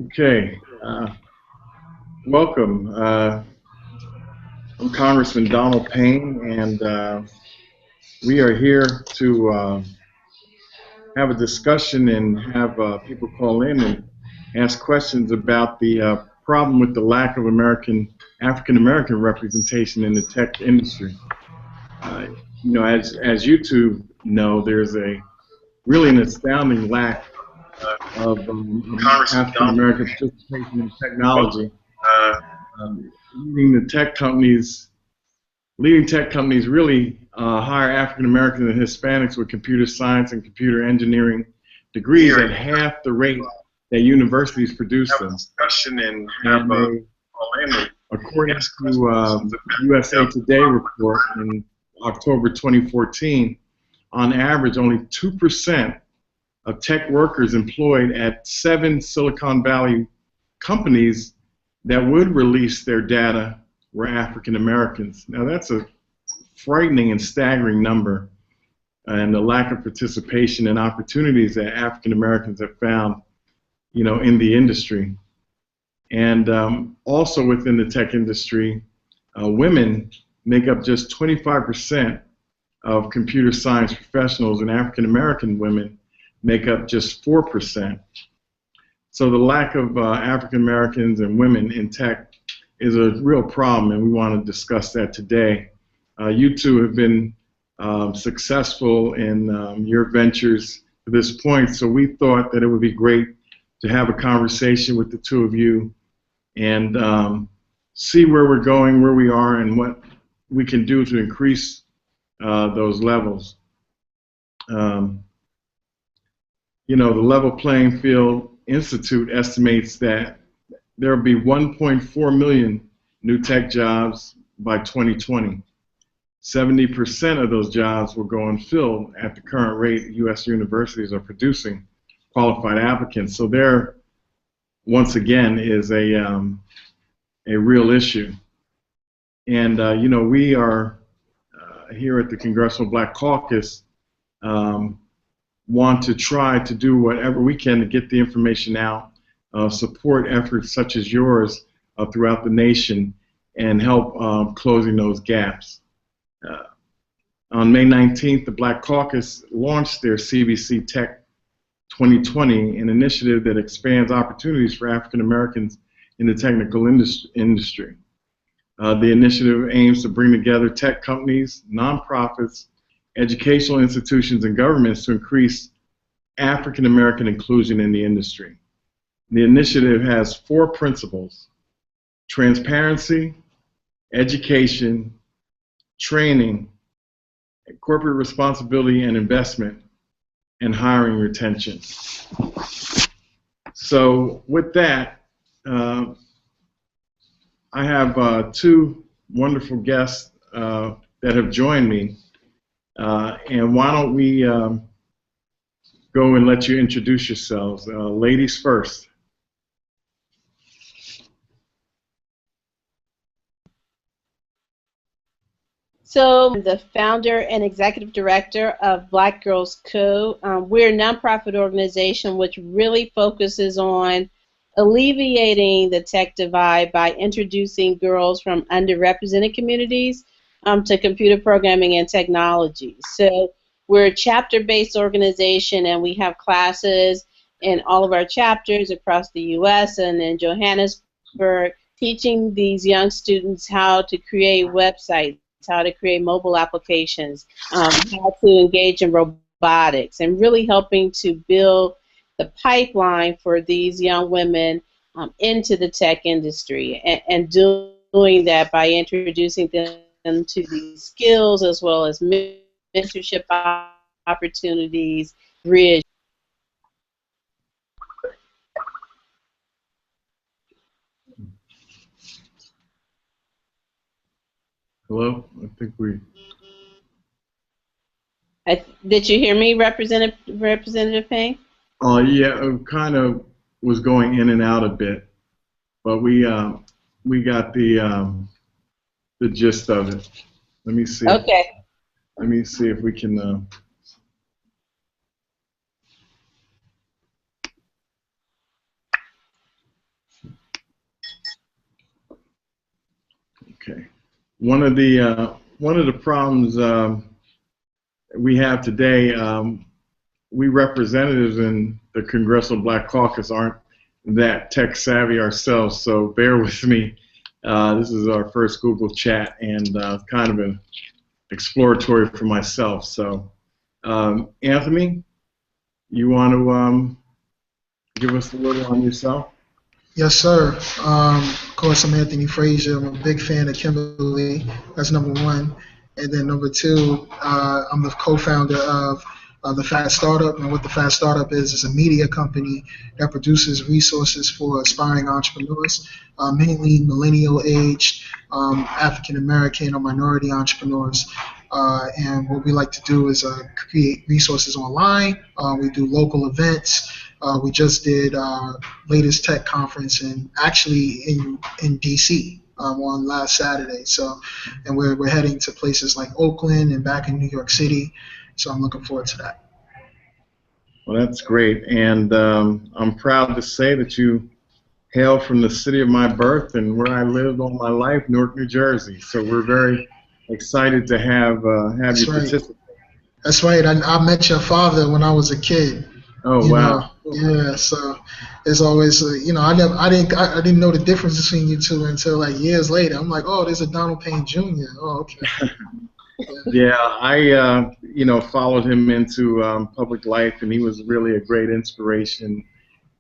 Okay, welcome. I'm Congressman Donald Payne, and we are here to have a discussion and have people call in and ask questions about the problem with the lack of African American representation in the tech industry. As you two know, there's really an astounding lack of African American participation in technology. Leading tech companies really hire African Americans and Hispanics with computer science and computer engineering degrees at half the rate that universities produce them. According to USA Today report in October 2014, on average, only 2% of tech workers employed at 7 Silicon Valley companies that would release their data were African Americans. Now that's a frightening and staggering number, and the lack of participation and opportunities that African Americans have found, in the industry. And also within the tech industry, women make up just 25% of computer science professionals, and African American women make up just 4%. So the lack of African Americans and women in tech is a real problem, and we want to discuss that today. You two have been successful in your ventures to this point, so we thought that it would be great to have a conversation with the two of you and see where we're going, where we are, and what we can do to increase those levels. The Level Playing Field Institute estimates that there will be 1.4 million new tech jobs by 2020. 70% of those jobs will go unfilled at the current rate U.S. universities are producing qualified applicants. So there, once again, is a real issue. And we are here at the Congressional Black Caucus want to try to do whatever we can to get the information out, support efforts such as yours throughout the nation, and help closing those gaps. On May 19th, the Black Caucus launched their CBC TECH 2020, an initiative that expands opportunities for African Americans in the technical industry. The initiative aims to bring together tech companies, nonprofits, educational institutions, and governments to increase African American inclusion in the industry. The initiative has 4 principles: transparency, education, training, corporate responsibility and investment, and hiring retention. So with that, I have 2 wonderful guests that have joined me. And why don't we go and let you introduce yourselves. Ladies first. So I'm the founder and executive director of Black Girls Co. We're a nonprofit organization which really focuses on alleviating the tech divide by introducing girls from underrepresented communities to computer programming and technology. So we're a chapter-based organization, and we have classes in all of our chapters across the U.S. and in Johannesburg, teaching these young students how to create websites, how to create mobile applications, how to engage in robotics, and really helping to build the pipeline for these young women into the tech industry, and doing that by introducing them to these skills as well as mentorship opportunities, bridge. Hello? I think we... Did you hear me, Representative Payne? Yeah, it kind of was going in and out a bit, but we got the gist of it. Let me see. Okay. Let me see if we can. Okay. One of the problems we have today, we representatives in the Congressional Black Caucus aren't that tech savvy ourselves, so bear with me. This is our first Google chat, and kind of an exploratory for myself. So, Anthony, you want to give us a little on yourself? Yes, sir. Of course, I'm Anthony Frasier. I'm a big fan of Kimberly. That's number one. And then number two, I'm the co-founder of the Phat Startup. And what the Phat Startup is a media company that produces resources for aspiring entrepreneurs, mainly millennial aged, African American or minority entrepreneurs. And what we like to do is create resources online. We do local events. We just did our latest tech conference actually in DC on last Saturday. So, and we're heading to places like Oakland and back in New York City. So I'm looking forward to that. Well, that's great, and I'm proud to say that you hail from the city of my birth and where I lived all my life, Newark, New Jersey. So we're very excited to have you participate. That's right. I met your father when I was a kid. Oh, wow. Yeah, so it's always I didn't know the difference between you two until like years later. I'm like, oh, there's a Donald Payne Jr. Oh, okay. Yeah, I followed him into public life, and he was really a great inspiration,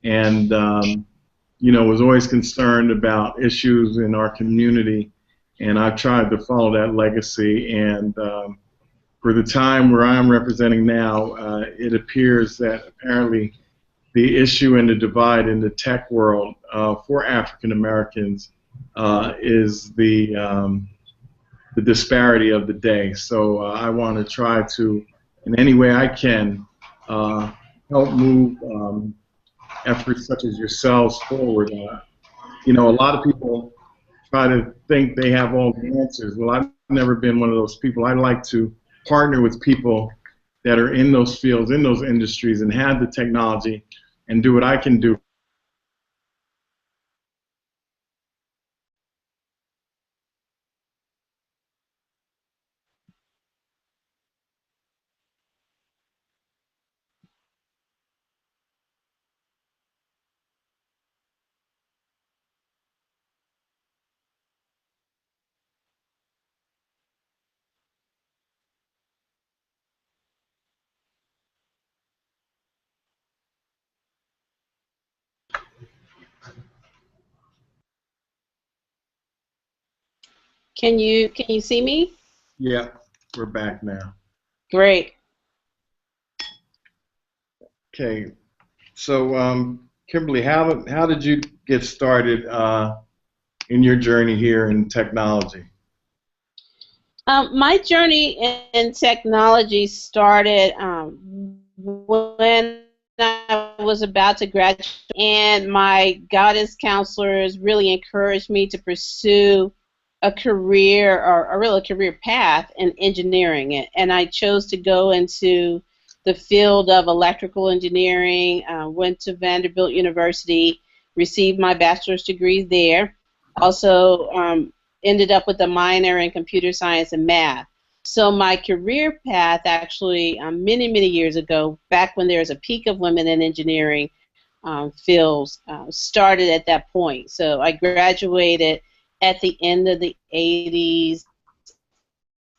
and was always concerned about issues in our community, and I've tried to follow that legacy. And for the time where I'm representing now, it appears that apparently the issue and the divide in the tech world for African Americans is the disparity of the day. So I want to try to, in any way I can, help move efforts such as yourselves forward. A lot of people try to think they have all the answers. Well, I've never been one of those people. I like to partner with people that are in those fields, in those industries, and have the technology and do what I can do. Can you see me? Yeah, we're back now. Great. Okay, so Kimberly, how did you get started in your journey here in technology? My journey in technology started when I was about to graduate, and my guidance counselors really encouraged me to pursue a career or a real career path in engineering, and I chose to go into the field of electrical engineering. Went to Vanderbilt University, received my bachelor's degree there. Also ended up with a minor in computer science and math. So my career path actually many years ago, back when there was a peak of women in engineering fields, started at that point. So I graduated at the end of the 80s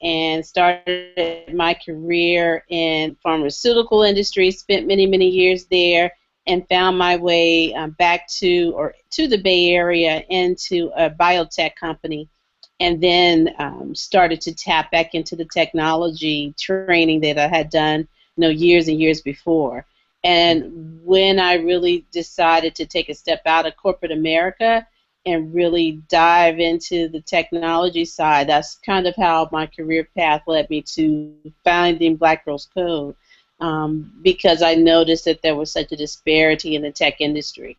and started my career in pharmaceutical industry, spent many years there, and found my way back to the Bay Area into a biotech company, and then started to tap back into the technology training that I had done years and years before. And when I really decided to take a step out of corporate America and really dive into the technology side, that's kind of how my career path led me to founding Black Girls Code, because I noticed that there was such a disparity in the tech industry.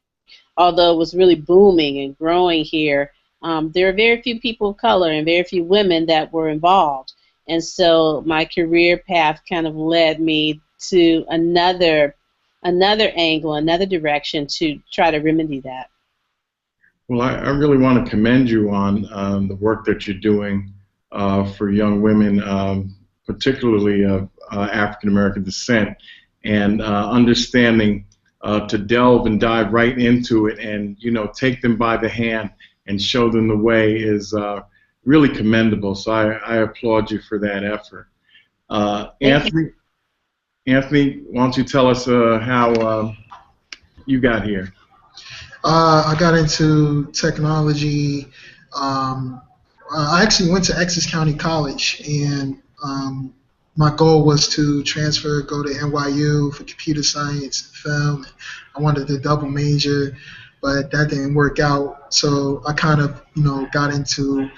Although it was really booming and growing here, there are very few people of color and very few women that were involved. And so my career path kind of led me to another angle, another direction to try to remedy that. Well, I really want to commend you on the work that you're doing for young women, particularly of African American descent, and understanding to delve and dive right into it, and take them by the hand and show them the way is really commendable. So I applaud you for that effort. Anthony, why don't you tell us how you got here? I got into technology. I actually went to Essex County College, and my goal was to transfer, go to NYU for computer science and film. I wanted to double major, but that didn't work out. So I kind of, got into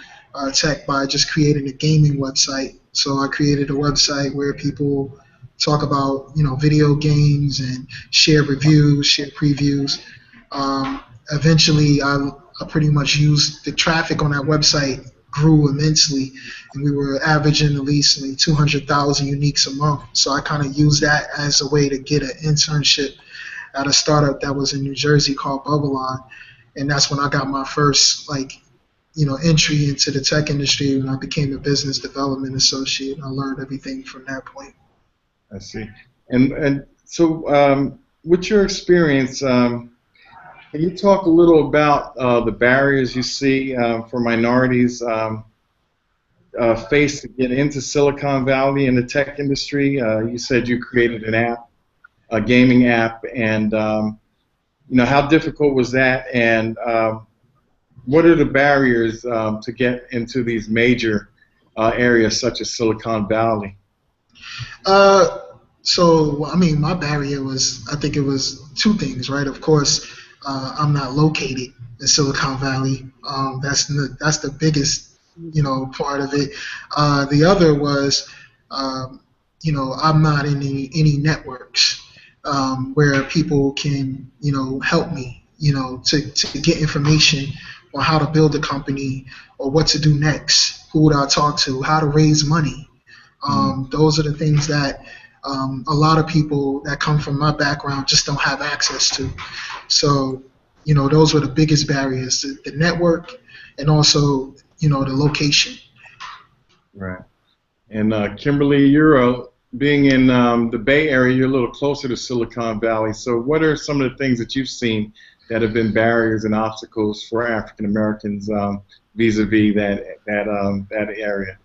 tech by just creating a gaming website. So I created a website where people talk about, video games and share reviews, share previews. Eventually, I pretty much used the traffic on that website grew immensely, and we were averaging at least 200,000 uniques a month. So I kind of used that as a way to get an internship at a startup that was in New Jersey called Bubbleon, and that's when I got my first entry into the tech industry when I became a business development associate. I learned everything from that point. I see. And so with your experience, can you talk a little about the barriers you see for minorities face to get into Silicon Valley in the tech industry? You said you created an app, a gaming app, and how difficult was that? And what are the barriers to get into these major areas such as Silicon Valley? So, I mean, my barrier was, I think it was two things, right? Of course, I'm not located in Silicon Valley. That's the biggest, part of it. The other was, I'm not in any networks where people can, help me, to get information on how to build a company or what to do next, who would I talk to, how to raise money. Those are the things that a lot of people that come from my background just don't have access to. So, those were the biggest barriers, the network and also, the location. Right. And Kimberly, you're being in the Bay Area, you're a little closer to Silicon Valley. So what are some of the things that you've seen that have been barriers and obstacles for African Americans vis-a-vis that area?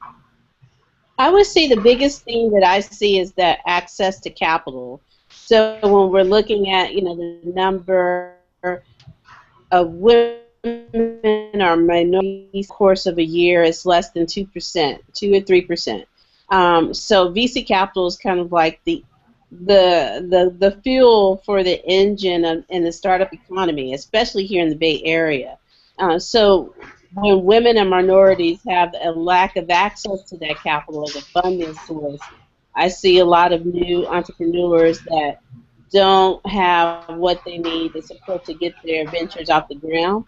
I would say the biggest thing that I see is that access to capital. So when we're looking at, the number of women or minorities course of a year is less than 2%, 2 or 3%. So VC capital is kind of like the fuel for the engine in the startup economy, especially here in the Bay Area. So when women and minorities have a lack of access to that capital as a funding source, I see a lot of new entrepreneurs that don't have what they need to support to get their ventures off the ground.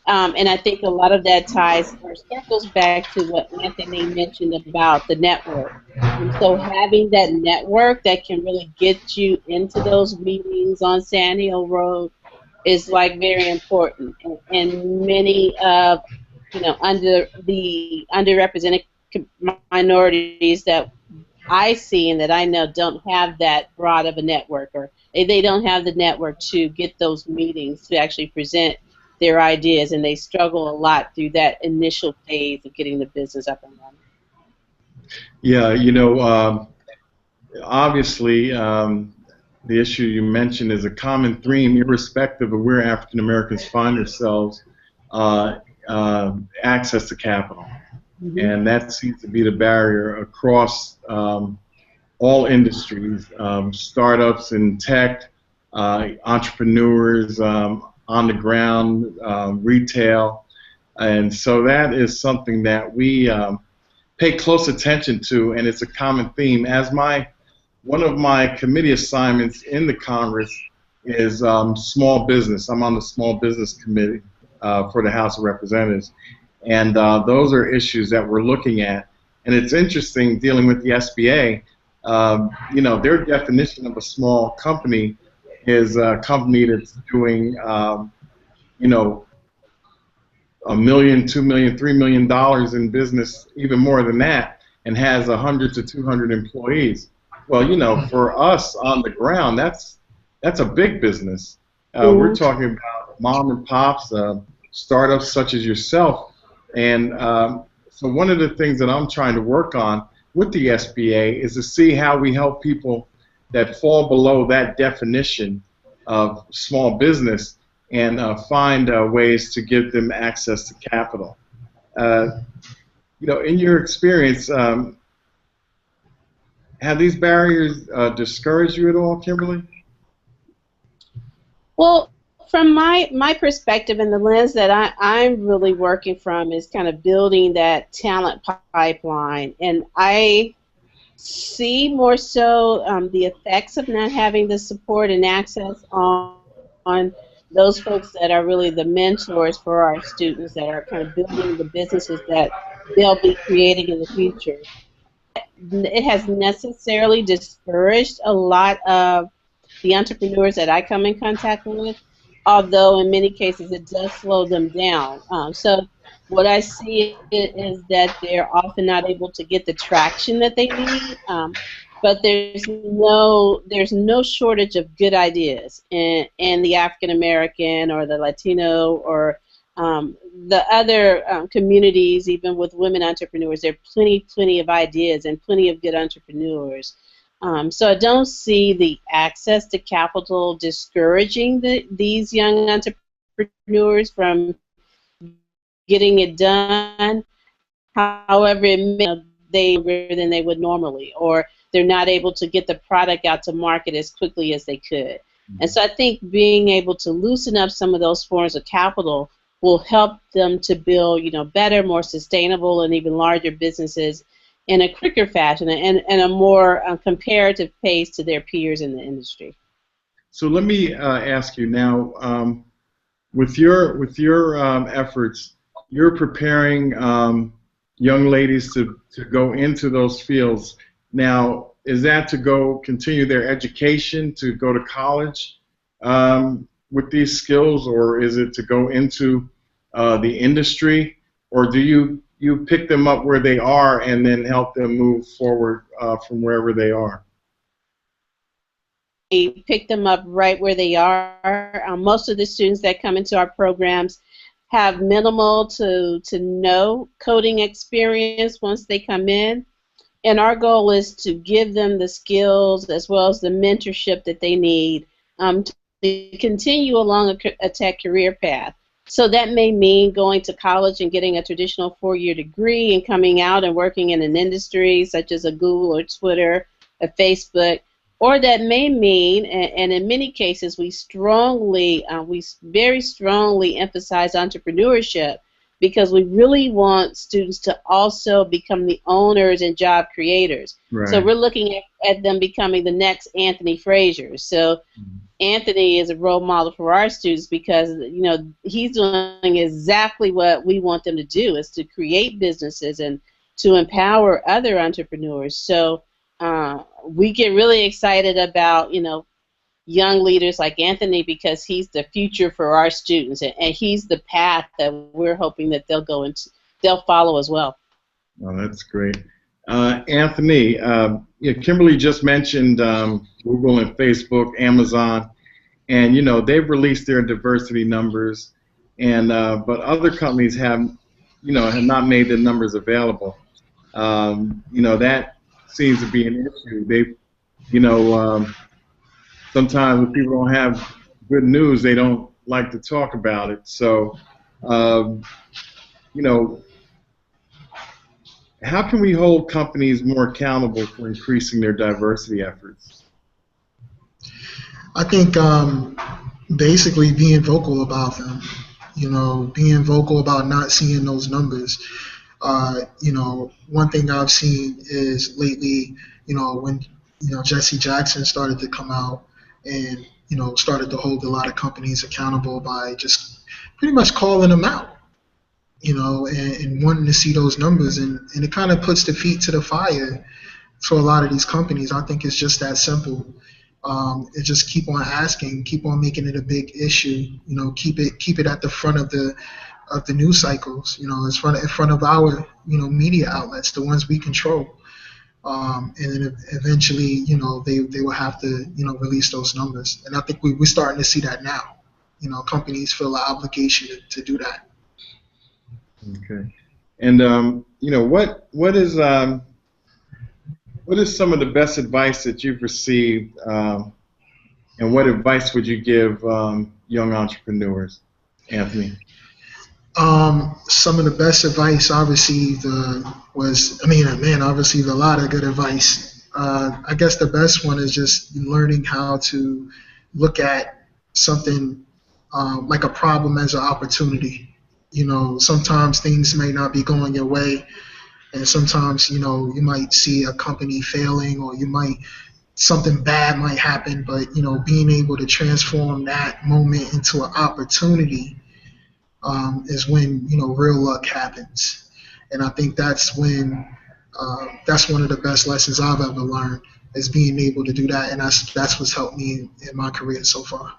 And I think a lot of that ties or circles back to what Anthony mentioned about the network. And so having that network that can really get you into those meetings on Sand Hill Road is like very important. And many of underrepresented minorities that I see and that I know don't have that broad of a network, or they don't have the network to get those meetings to actually present their ideas, and they struggle a lot through that initial phase of getting the business up and running. Yeah, obviously the issue you mentioned is a common theme, irrespective of where African Americans find themselves, access to capital. Mm-hmm. And that seems to be the barrier across all industries, startups in tech, entrepreneurs on the ground, retail. And so that is something that we pay close attention to, and it's a common theme. As one of my committee assignments in the Congress is small business. I'm on the Small Business Committee for the House of Representatives. And those are issues that we're looking at. And it's interesting dealing with the SBA. Their definition of a small company is a company that's doing, $1 million, $2 million, $3 million in business, even more than that, and has 100 to 200 employees. Well, you know, for us on the ground, that's a big business. We're talking about mom and pops, startups such as yourself, and so one of the things that I'm trying to work on with the SBA is to see how we help people that fall below that definition of small business and find ways to give them access to capital. You know, in your experience, have these barriers discouraged you at all, Kimberly? Well, from my perspective and the lens that I'm really working from is kind of building that talent pipeline. And I see more so the effects of not having the support and access on those folks that are really the mentors for our students that are kind of building the businesses that they'll be creating in the future. It has necessarily discouraged a lot of the entrepreneurs that I come in contact with, although in many cases it does slow them down. So what I see is that they're often not able to get the traction that they need, but there's no shortage of good ideas in the African American or the Latino or the other communities, even with women entrepreneurs. There are plenty of ideas and plenty of good entrepreneurs. So I don't see the access to capital discouraging these young entrepreneurs from getting it done. However, it may they than they would normally, or they're not able to get the product out to market as quickly as they could. And so I think being able to loosen up some of those forms of capital will help them to build, better, more sustainable, and even larger businesses in a quicker fashion and a more comparative pace to their peers in the industry. So let me ask you now, with your efforts, you're preparing young ladies to go into those fields. Now, is that to continue their education, to go to college with these skills, or is it to go into the industry, or do you pick them up where they are and then help them move forward from wherever they are? We pick them up right where they are. Most of the students that come into our programs have minimal to no coding experience once they come in. And our goal is to give them the skills as well as the mentorship that they need to continue along a tech career path. So that may mean going to college and getting a traditional 4-year degree and coming out and working in an industry such as a Google or Twitter, a Facebook, or that may mean, and in many cases we very strongly emphasize entrepreneurship because we really want students to also become the owners and job creators. Right. So we're looking at them becoming the next Anthony Frasier. So Anthony is a role model for our students because he's doing exactly what we want them to do, is to create businesses and to empower other entrepreneurs. So we get really excited about young leaders like Anthony because he's the future for our students, and he's the path that we're hoping that they'll follow as well. Oh, that's great. Anthony, Kimberly just mentioned Google and Facebook, Amazon, and they've released their diversity numbers, and but other companies have not made the numbers available. That seems to be an issue. Sometimes when people don't have good news, they don't like to talk about it. So, how can we hold companies more accountable for increasing their diversity efforts? I think basically being vocal about them, being vocal about not seeing those numbers. One thing I've seen is lately, when Jesse Jackson started to come out and started to hold a lot of companies accountable by just pretty much calling them out, and wanting to see those numbers, and it kind of puts the feet to the fire for a lot of these companies. I think it's just that simple. It just keep on asking, keep on making it a big issue. Keep it at the front of the of the news cycles. In front of our media outlets, the ones we control. And then eventually, they will have to, release those numbers. And I think we're starting to see that now. Companies feel an obligation to do that. Okay. And what is some of the best advice that you've received, and what advice would you give young entrepreneurs, Anthony? Some of the best advice I received I received a lot of good advice. I guess the best one is just learning how to look at something like a problem as an opportunity. Sometimes things may not be going your way, and sometimes you might see a company failing, or something bad might happen, but being able to transform that moment into an opportunity is when real luck happens. And I think that's when that's one of the best lessons I've ever learned, is being able to do that, and that's what's helped me in my career so far.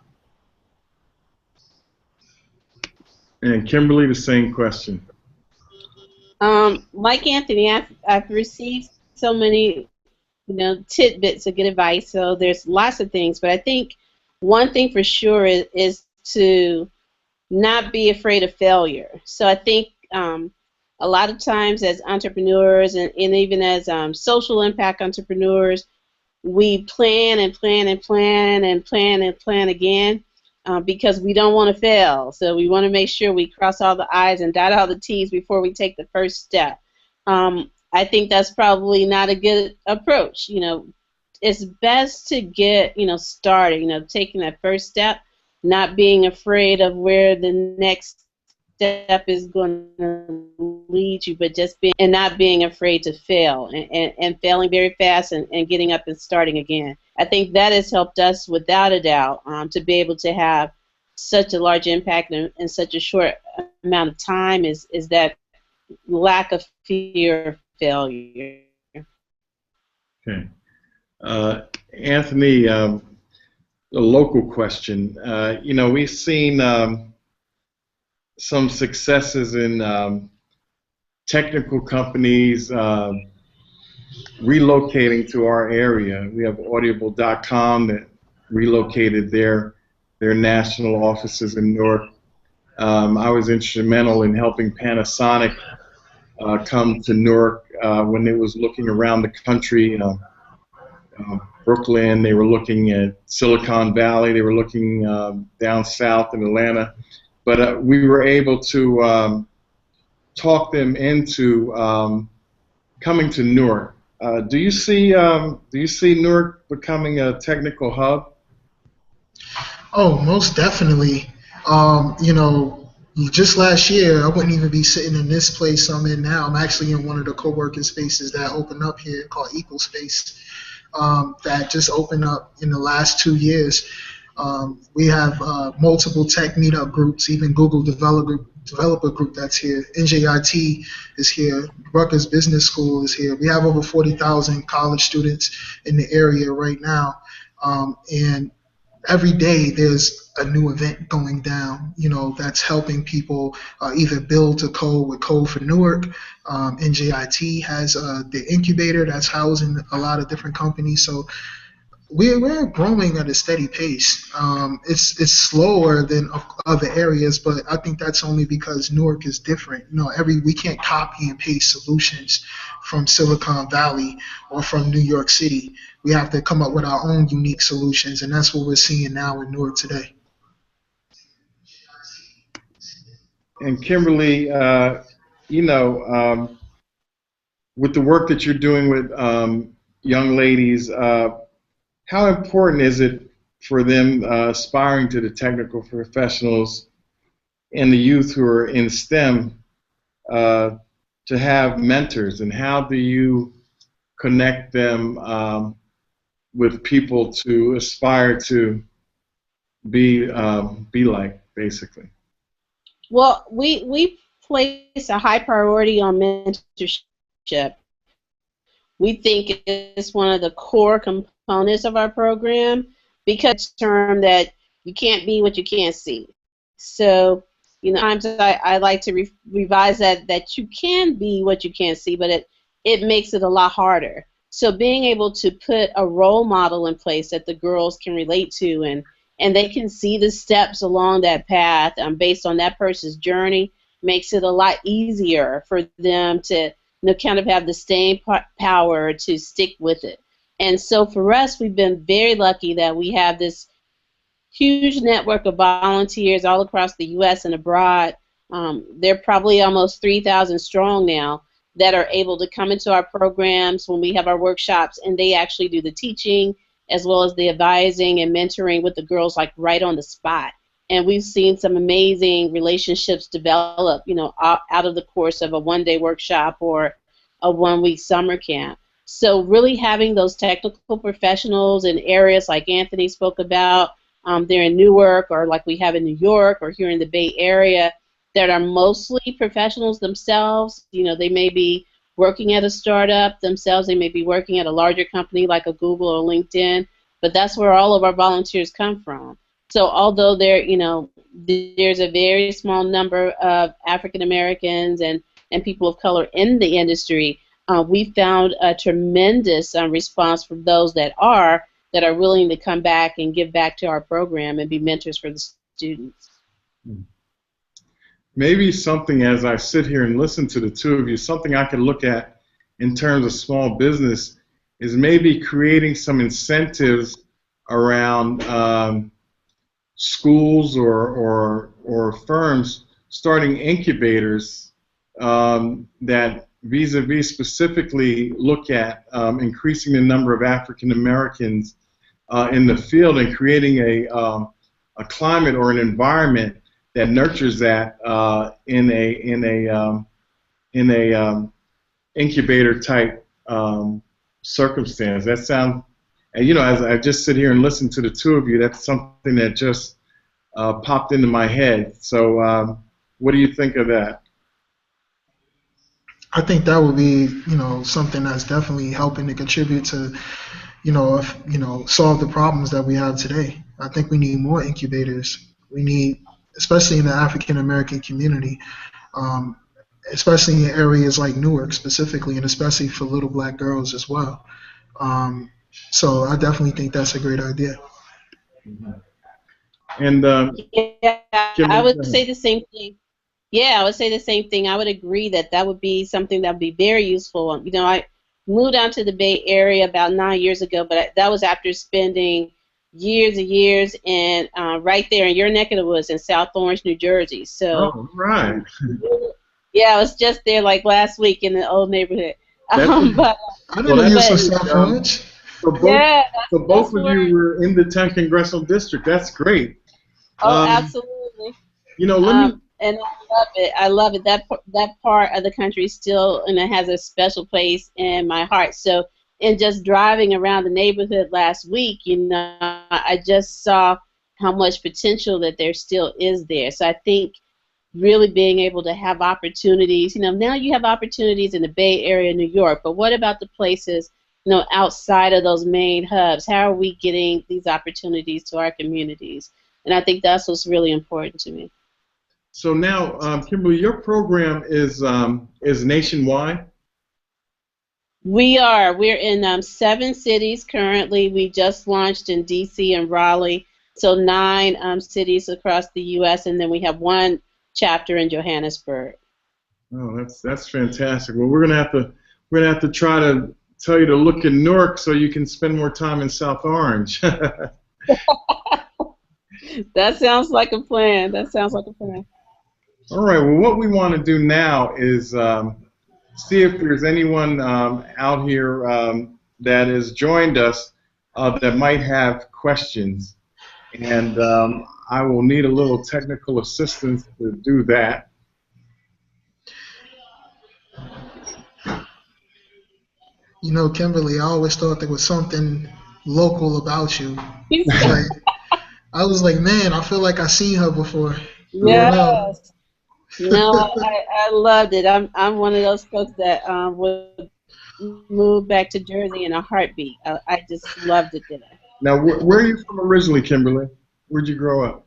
And Kimberly, the same question. Like Anthony, I've received so many tidbits of good advice. So there's lots of things, but I think one thing for sure is to not be afraid of failure. So I think a lot of times as entrepreneurs and even as social impact entrepreneurs, we plan and plan and plan and plan and plan again because we don't want to fail. So we want to make sure we cross all the I's and dot all the T's before we take the first step. I think that's probably not a good approach. It's best to get started. Taking that first step, not being afraid of where the next step is going to lead you, but not being afraid to fail and failing very fast and getting up and starting again. I think that has helped us without a doubt to be able to have such a large impact in such a short amount of time is that lack of fear of failure. Okay. Anthony, a local question. We've seen some successes in technical companies relocating to our area. We have Audible.com that relocated their national offices in Newark. I was instrumental in helping Panasonic come to Newark when it was looking around the country. Brooklyn, they were looking at Silicon Valley, they were looking down south in Atlanta. But we were able to talk them into coming to Newark. Do you see Newark becoming a technical hub? Oh, most definitely. Just last year, I wouldn't even be sitting in this place I'm in now. I'm actually in one of the co-working spaces that opened up here called EcoSpace, that just opened up in the last 2 years. We have multiple tech meetup groups, even Google developer group that's here. NJIT is here. Rutgers Business School is here. We have over 40,000 college students in the area right now, and every day there's a new event going down, that's helping people either build to code with Code for Newark. NJIT has the incubator that's housing a lot of different companies. So we're growing at a steady pace. It's slower than other areas, but I think that's only because Newark is different. We can't copy and paste solutions from Silicon Valley or from New York City. We have to come up with our own unique solutions, and that's what we're seeing now in Newark today. And Kimberly, with the work that you're doing with young ladies, how important is it for them aspiring to the technical professionals and the youth who are in STEM to have mentors, and how do you connect them with people to aspire to be like, basically? Well, we place a high priority on mentorship. We think it's one of the core components of our program because it's a term that you can't be what you can't see. So Times I like to revise that you can be what you can't see, but it makes it a lot harder. So being able to put a role model in place that the girls can relate to, and they can see the steps along that path based on that person's journey, makes it a lot easier for them to kind of have the staying power to stick with it. And so for us, we've been very lucky that we have this huge network of volunteers all across the U.S. and abroad. They're probably almost 3,000 strong now that are able to come into our programs when we have our workshops, and they actually do the teaching as well as the advising and mentoring with the girls, like right on the spot. And we've seen some amazing relationships develop, out of the course of a one-day workshop or a one-week summer camp. So really having those technical professionals in areas like Anthony spoke about, there in Newark, or like we have in New York or here in the Bay Area, that are mostly professionals themselves. They may be working at a startup themselves. They may be working at a larger company like a Google or LinkedIn, but that's where all of our volunteers come from. So although there's a very small number of African Americans and people of color in the industry, we found a tremendous response from those that are willing to come back and give back to our program and be mentors for the students. Maybe something, as I sit here and listen to the two of you, something I can look at in terms of small business is maybe creating some incentives around schools or firms starting incubators that vis-a-vis specifically look at increasing the number of African Americans in the field and creating a climate or an environment that nurtures that in a incubator type circumstance. That sounds, as I just sit here and listen to the two of you, that's something that just popped into my head. So, what do you think of that? I think that would be, something that's definitely helping to contribute to, solve the problems that we have today. I think we need more incubators. We need, especially in the African American community, especially in areas like Newark specifically, and especially for little black girls as well. So I definitely think that's a great idea. And yeah, I would say the same thing. Yeah, I would say the same thing. I would agree that would be something that would be very useful. I moved out to the Bay Area about 9 years ago, but that was after spending years and years in right there in your neck of the woods in South Orange, New Jersey. So, right. Yeah, I was just there like last week in the old neighborhood. But I didn't use for South Orange. So both of you were in the 10th Congressional District. That's great. Oh, absolutely. And I love it. I love it. That part of the country still, and it has a special place in my heart. So, in just driving around the neighborhood last week, I just saw how much potential that there still is there. So I think really being able to have opportunities. Now you have opportunities in the Bay Area, New York, but what about the places, outside of those main hubs? How are we getting these opportunities to our communities? And I think that's what's really important to me. So now, Kimberly, your program is nationwide? We're in 7 cities currently. We just launched in D.C. and Raleigh, so 9 cities across the U.S., and then we have 1 chapter in Johannesburg. Oh, that's fantastic. Well, we're gonna have to try to tell you to look in Newark so you can spend more time in South Orange. That sounds like a plan. All right. Well, what we want to do now is see if there's anyone out here that has joined us that might have questions, and I will need a little technical assistance to do that. Kimberly, I always thought there was something local about you. I was like, man, I feel like I've seen her before. Yes. No, I loved it. I'm one of those folks that would move back to Jersey in a heartbeat. I just loved it there. Now, where are you from originally, Kimberly? Where'd you grow up?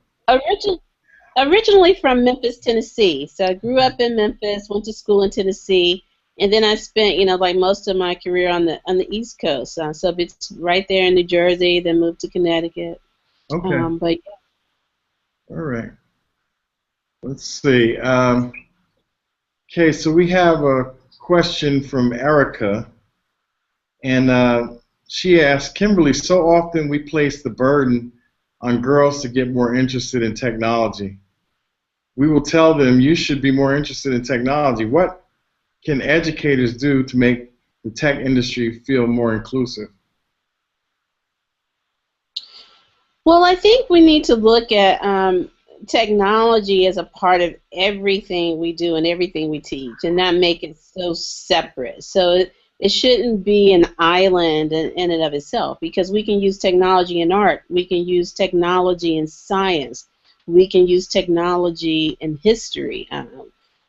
Originally from Memphis, Tennessee. So I grew up in Memphis, went to school in Tennessee, and then I spent, like most of my career on the East Coast. So it's right there in New Jersey. Then moved to Connecticut. Okay. But yeah. All right. Let's see. Okay, so we have a question from Erica, and she asked, Kimberly, so often we place the burden on girls to get more interested in technology. We will tell them you should be more interested in technology. What can educators do to make the tech industry feel more inclusive? Well, I think we need to look at technology as a part of everything we do and everything we teach, and not make it so separate. So it shouldn't be an island in and of itself, because we can use technology in art, we can use technology in science, we can use technology in history,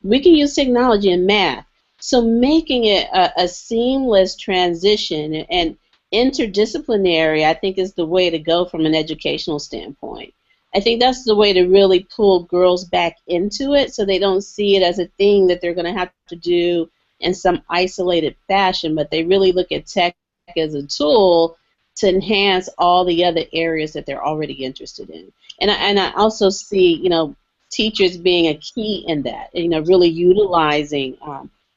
we can use technology in math. So making it a seamless transition and interdisciplinary, I think, is the way to go from an educational standpoint. I think that's the way to really pull girls back into it, so they don't see it as a thing that they're going to have to do in some isolated fashion, but they really look at tech as a tool to enhance all the other areas that they're already interested in. And I also see, teachers being a key in that, really utilizing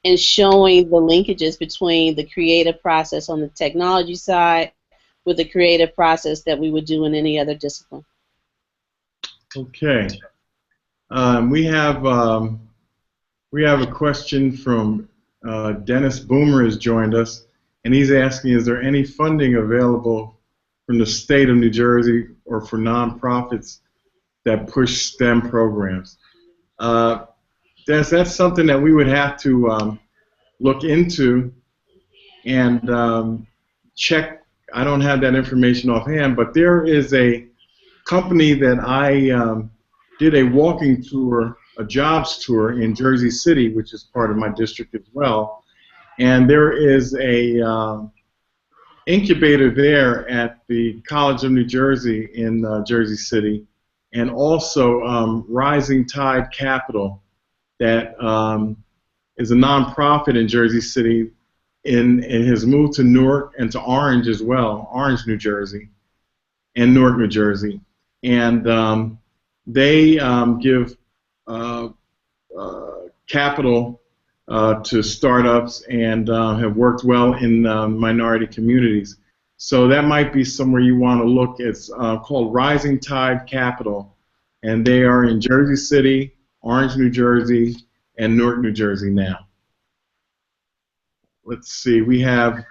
and showing the linkages between the creative process on the technology side with the creative process that we would do in any other discipline. Okay. We have a question from Dennis Boomer has joined us, and he's asking, is there any funding available from the state of New Jersey or for nonprofits that push STEM programs? That's something that we would have to look into and check. I don't have that information offhand, but there is a company that I did a walking tour, a jobs tour in Jersey City, which is part of my district as well. And there is a incubator there at the College of New Jersey in Jersey City, and also Rising Tide Capital, that is a nonprofit in Jersey City, and has moved to Newark and to Orange as well, Orange, New Jersey, and Newark, New Jersey. And they give capital to startups and have worked well in minority communities. So that might be somewhere you want to look. It's called Rising Tide Capital, and they are in Jersey City, Orange, New Jersey, and Newark, New Jersey now. Let's see, we have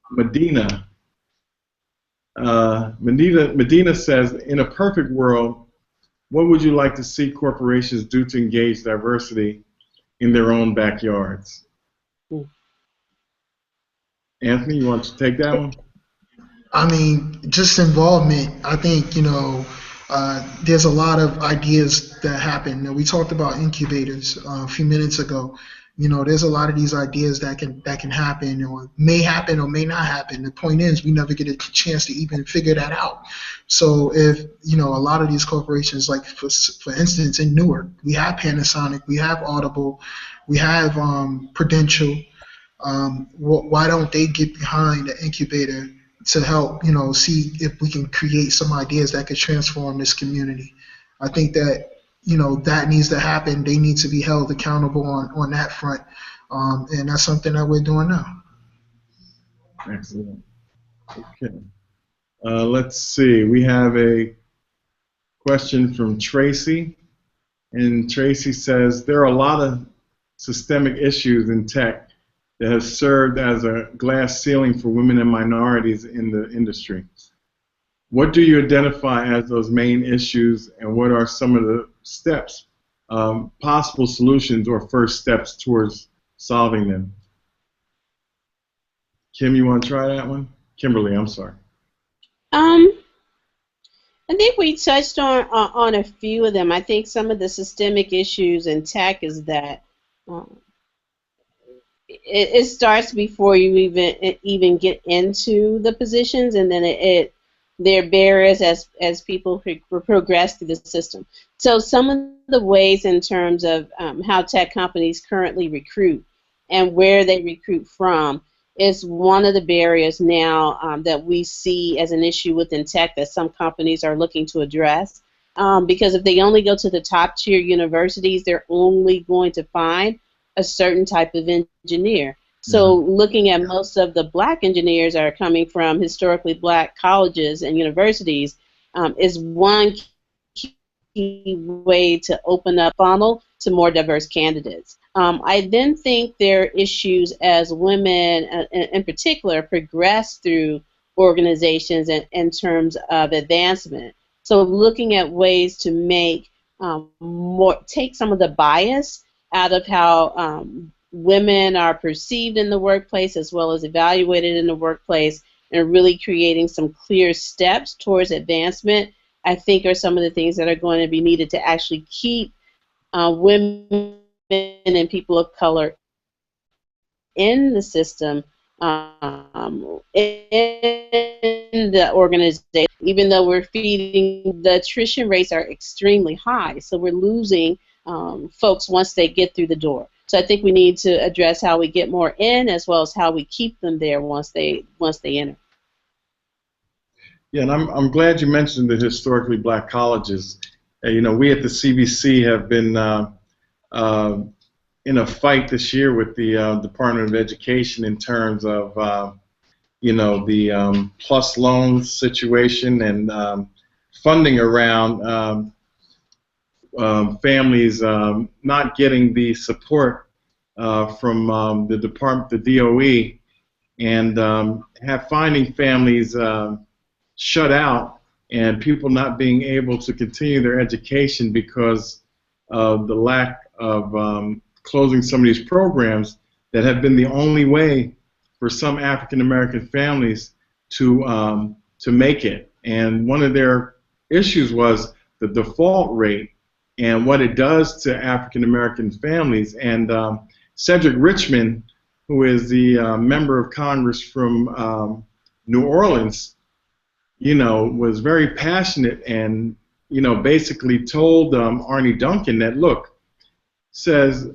Medina. Medina says, in a perfect world, what would you like to see corporations do to engage diversity in their own backyards? Anthony, you want to take that one? I mean, just involvement. I think, there's a lot of ideas that happen. We talked about incubators a few minutes ago. There's a lot of these ideas that can happen, or may happen or may not happen. The point is, we never get a chance to even figure that out. So if, a lot of these corporations, like for instance in Newark, we have Panasonic, we have Audible, we have Prudential. Why don't they get behind the incubator to help, see if we can create some ideas that could transform this community? I think that, that needs to happen. They need to be held accountable on that front, and that's something that we're doing now. Excellent. Okay. Let's see. We have a question from Tracy, and Tracy says, there are a lot of systemic issues in tech that have served as a glass ceiling for women and minorities in the industry. What do you identify as those main issues, and what are some of the steps, possible solutions or first steps towards solving them? Kim, you want to try that one? Kimberly, I'm sorry. I think we touched on a few of them. I think some of the systemic issues in tech is that it starts before you even get into the positions, and then it there are barriers as people progress through the system. So some of the ways in terms of how tech companies currently recruit and where they recruit from is one of the barriers now that we see as an issue within tech that some companies are looking to address. Because if they only go to the top tier universities, they're only going to find a certain type of engineer. So looking at most of the black engineers that are coming from historically black colleges and universities is one key way to open up funnel to more diverse candidates. I then think there are issues as women in particular progress through organizations in terms of advancement. So looking at ways to make take some of the bias out of how women are perceived in the workplace as well as evaluated in the workplace, and really creating some clear steps towards advancement, I think are some of the things that are going to be needed to actually keep women and people of color in the system, in the organization, even though we're feeding, the attrition rates are extremely high, so we're losing folks once they get through the door. So I think we need to address how we get more in as well as how we keep them there once they enter. Yeah, and I'm glad you mentioned the historically black colleges. You know, we at the CBC have been in a fight this year with the Department of Education in terms of you know, the plus loans situation and funding around families not getting the support from the department, the DOE, and finding families shut out and people not being able to continue their education because of the lack of closing some of these programs that have been the only way for some African American families to make it. And one of their issues was the default rate and what it does to African American families. And Cedric Richmond, who is the member of Congress from New Orleans, you know, was very passionate and, you know, basically told Arnie Duncan that, look, says,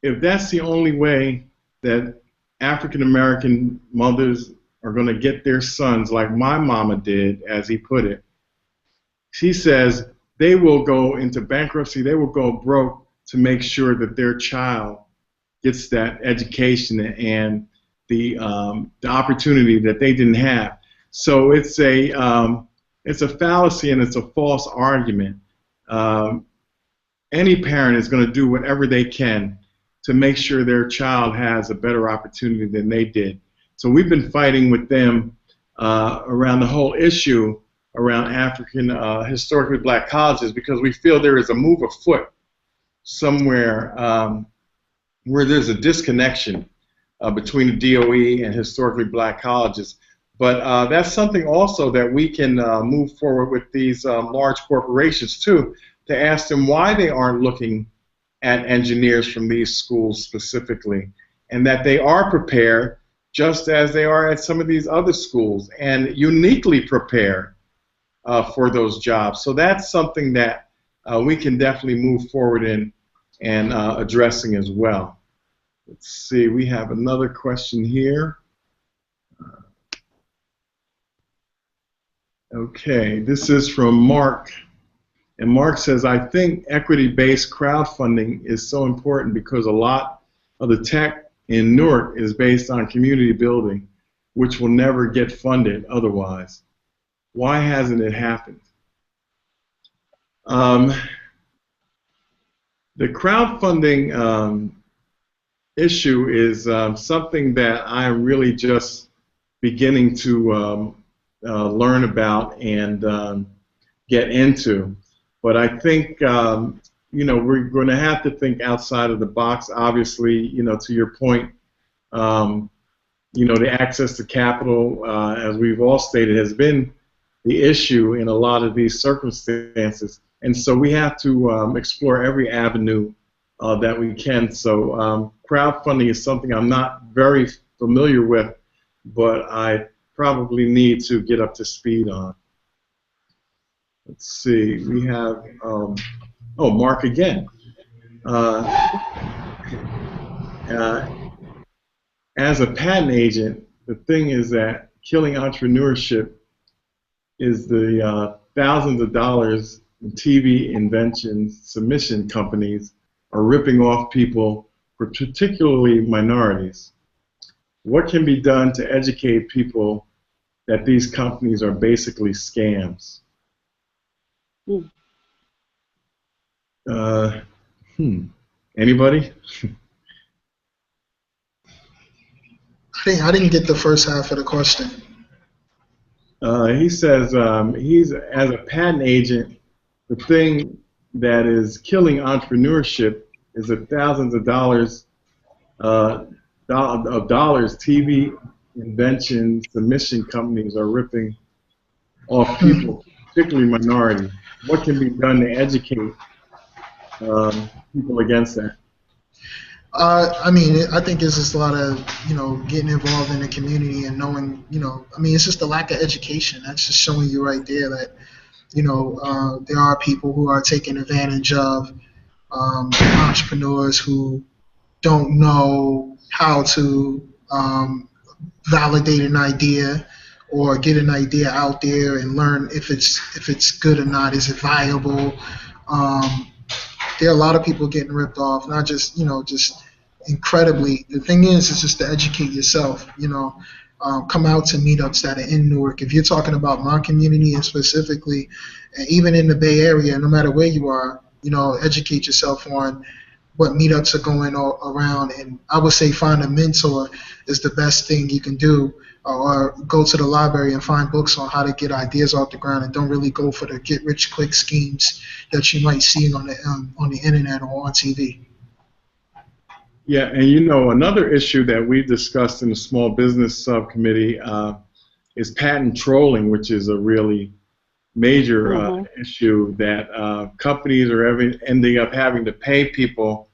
if that's the only way that African American mothers are going to get their sons, like my mama did, as he put it, she says they will go into bankruptcy, they will go broke to make sure that their child gets that education and the opportunity that they didn't have. So it's a fallacy and it's a false argument. Any parent is going to do whatever they can to make sure their child has a better opportunity than they did. So we've been fighting with them around the whole issue around African historically black colleges, because we feel there is a move afoot somewhere where there's a disconnection between the DOE and historically black colleges. But that's something also that we can move forward with these large corporations too, to ask them why they aren't looking at engineers from these schools specifically, and that they are prepared just as they are at some of these other schools and uniquely prepared for those jobs. So that's something that we can definitely move forward in and addressing as well. Let's see, we have another question here. Okay, this is from Mark. And Mark says, I think equity-based crowdfunding is so important because a lot of the tech in Newark is based on community building, which will never get funded otherwise. Why hasn't it happened? The crowdfunding issue is something that I'm really just beginning to learn about and get into. But I think, you know, we're going to have to think outside of the box. Obviously, you know, to your point, you know, the access to capital, as we've all stated, has been the issue in a lot of these circumstances. And so we have to explore every avenue that we can. So crowdfunding is something I'm not very familiar with, but I probably need to get up to speed on. Let's see. We have oh, Mark again. Uh, uh, as a patent agent, the thing is that killing entrepreneurship is the thousands of dollars in TV inventions submission companies are ripping off people, particularly minorities. What can be done to educate people that these companies are basically scams? Mm. Anybody? I didn't get the first half of the question. He says he's, as a patent agent, the thing that is killing entrepreneurship is the thousands of dollars TV invention submission companies are ripping off people, particularly minorities. What can be done to educate people against that? I mean, I think it's just a lot of, getting involved in the community and knowing, I mean, it's just a lack of education. That's just showing you right there that, there are people who are taking advantage of entrepreneurs who don't know how to validate an idea or get an idea out there and learn if it's good or not. Is it viable? There are a lot of people getting ripped off, not just just incredibly. The thing is, it's just to educate yourself. Come out to meetups that are in Newark. If you're talking about my community and specifically, and even in the Bay Area, no matter where you are, educate yourself on what meetups are going around. And I would say find a mentor is the best thing you can do, or go to the library and find books on how to get ideas off the ground, and don't really go for the get-rich-quick schemes that you might see on the internet or on TV. Yeah, and another issue that we discussed in the small business subcommittee is patent trolling, which is a really major issue that companies are ending up having to pay people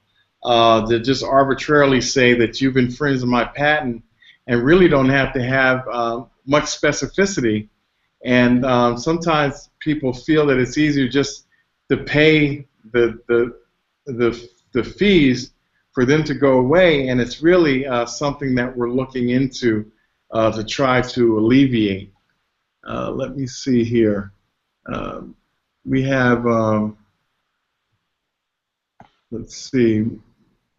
to just arbitrarily say that you've infringed my patent, and really don't have to have much specificity. And sometimes people feel that it's easier just to pay the fees for them to go away, and it's really something that we're looking into to try to alleviate. Let me see here. We have, let's see,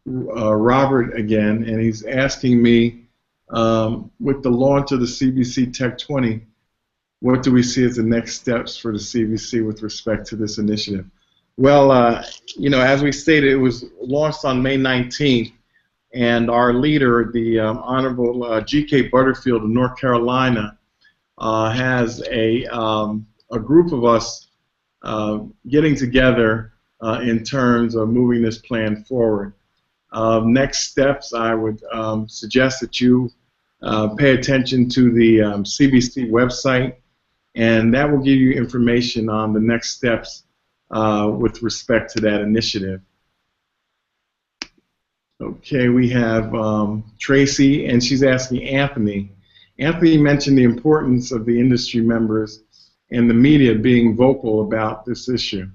Robert again, and he's asking me, with the launch of the CBC TECH 20, what do we see as the next steps for the CBC with respect to this initiative? Well, as we stated, it was launched on May 19th, and our leader, the Honorable G.K. Butterfield of North Carolina, has a group of us getting together in terms of moving this plan forward. Next steps, I would suggest that you pay attention to the CBC website, and that will give you information on the next steps with respect to that initiative. Okay, we have Tracy, and she's asking Anthony. Anthony mentioned the importance of the industry members and the media being vocal about this issue.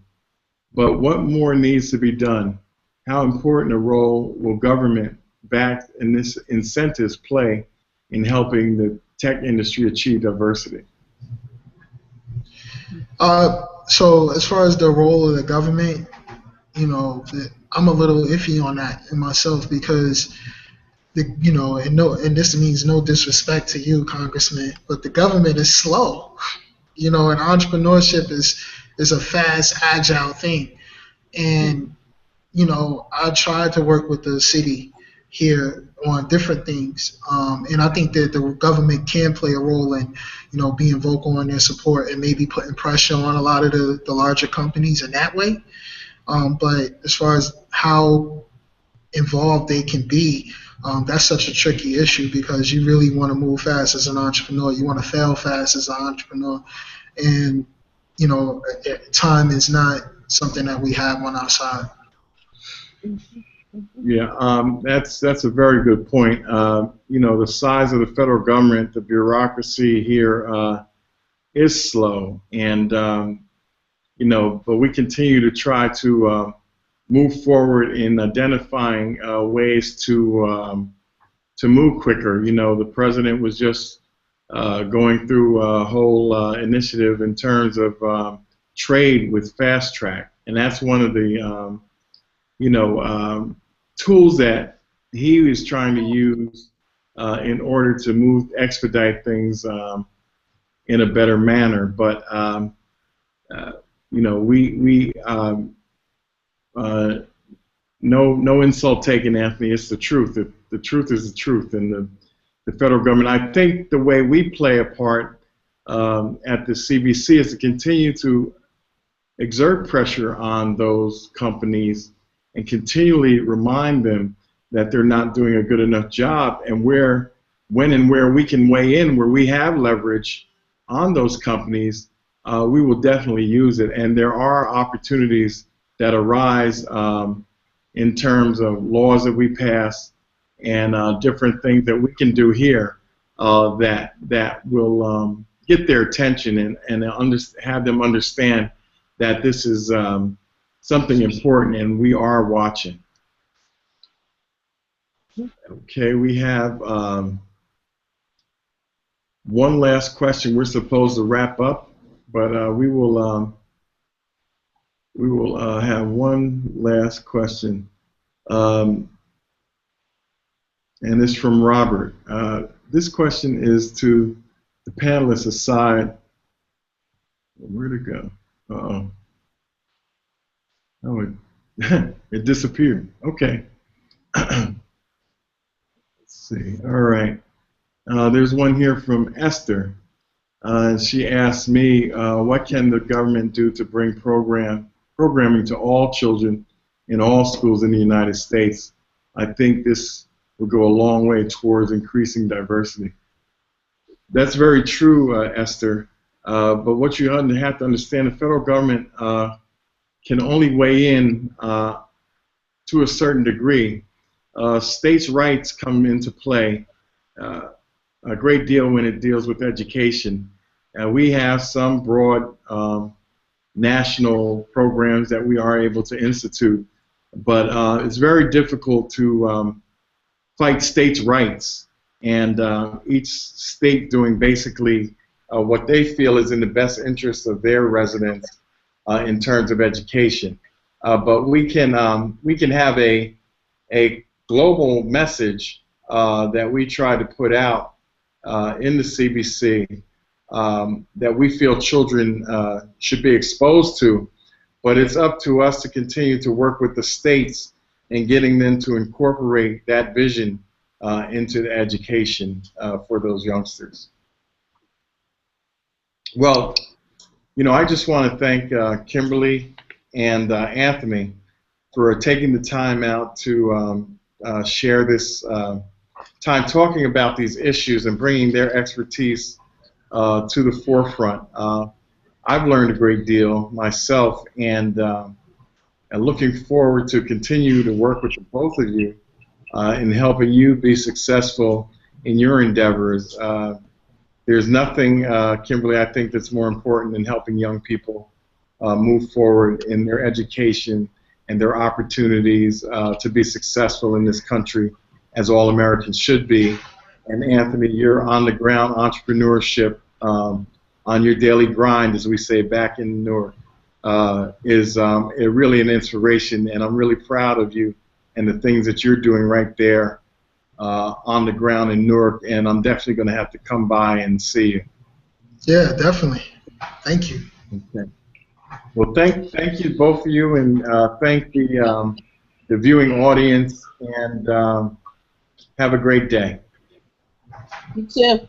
But what more needs to be done? How important a role will government-backed incentives play in helping the tech industry achieve diversity? So as far as the role of the government, I'm a little iffy on that in myself, because and this means no disrespect to you, Congressman, but the government is slow. And entrepreneurship is a fast, agile thing. And I tried to work with the city here on different things, and I think that the government can play a role in, being vocal on their support and maybe putting pressure on a lot of the larger companies in that way. But as far as how involved they can be, that's such a tricky issue, because you really want to move fast as an entrepreneur. You want to fail fast as an entrepreneur, and time is not something that we have on our side. Yeah, that's a very good point. The size of the federal government, the bureaucracy here is slow, and but we continue to try to move forward in identifying ways to move quicker. The president was just going through a whole initiative in terms of trade with Fast Track, and that's one of the tools that he was trying to use in order to expedite things in a better manner. But no insult taken, Anthony. It's the truth. The truth is the truth, and the federal government. I think the way we play a part at the CBC is to continue to exert pressure on those companies and continually remind them that they're not doing a good enough job, and when and where we can weigh in, where we have leverage on those companies, we will definitely use it. And there are opportunities that arise in terms of laws that we pass and different things that we can do here that will get their attention and have them understand that this is something important and we are watching. Okay, we have one last question. We're supposed to wrap up, but we will have one last question, and it's from Robert. This question is to the panelists aside. Where'd it go? Uh-oh. Oh, it disappeared. Okay. Let's see. All right. There's one here from Esther. She asked me, what can the government do to bring programming to all children in all schools in the United States? I think this will go a long way towards increasing diversity. That's very true, Esther. But what you have to understand, the federal government can only weigh in to a certain degree. States' rights come into play a great deal when it deals with education. We have some broad national programs that we are able to institute, but it's very difficult to fight states' rights, and each state doing basically what they feel is in the best interest of their residents in terms of education. But we can have a global message that we try to put out in the CBC that we feel children should be exposed to, but it's up to us to continue to work with the states and getting them to incorporate that vision into the education for those youngsters. Well, I just want to thank Kimberly and Anthony for taking the time out to share this time talking about these issues and bringing their expertise to the forefront. I've learned a great deal myself, and looking forward to continue to work with the both of you in helping you be successful in your endeavors. There's nothing, Kimberly, I think that's more important than helping young people move forward in their education and their opportunities to be successful in this country, as all Americans should be. And Anthony, your on-the-ground entrepreneurship on your daily grind, as we say back in Newark, is really an inspiration, and I'm really proud of you and the things that you're doing right there on the ground in Newark, and I'm definitely going to have to come by and see you. Yeah, definitely. Thank you. Okay. Well, thank you, both of you, and thank the viewing audience, and have a great day. You too.